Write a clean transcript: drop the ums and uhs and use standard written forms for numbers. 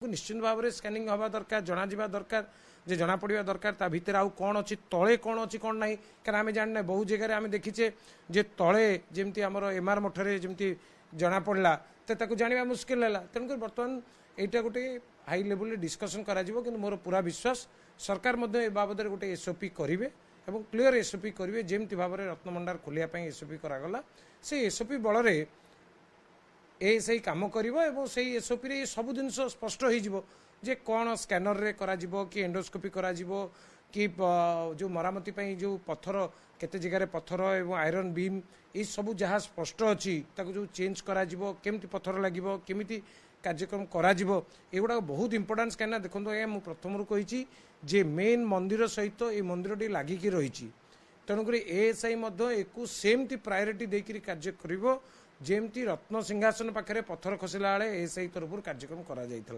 निश्चित भाव में स्कानिंग हवा दरकार जना दरकार जे जना पड़ा दरकार ता भितर आउ कौन अच्छी तले कौन अच्छी कौन ना क्या आम जाने बहुत जगह आम देखीचे जे तले जमी आम एमआर मठरे जमी जना पड़ा तो जाना मुस्किल है तेणुक बर्तमान यहाँ गोटे हाई लेवल डिस्कसन करा मोर पूरा विश्वास सरकार ए बाबद गोटे एसओपी करेंगे और क्लीयर एसओपी करेंगे जमी भाव में रत्नभंडार खोलिया एसओपी करागला से एसओपी बल एएसआई काम कर एसओपी सब जिन स्पष्ट हो जे कौन स्कैनर रे करा कि एंडोस्कोपी करा कि जो मरामती जो पत्थर केते जगह पत्थर एवं आयरन बीम ये सब जहाँ स्पष्ट अच्छी जो चेंज करा केमती पत्थर लगे केमिति कार्यक्रम करा एगुड़ा बहुत इंपोर्टान्स कहीं देखो मुझे प्रथम कही जे मेन मंदिर सहित ये मंदिर लगिकी रही तेणुक एएसआई एक सेमती प्रायोरिटी देकर कार्य कर जमती रत्न सिंहासन पाखे पत्थर खसला एएसआई तरफ कार्यक्रम करा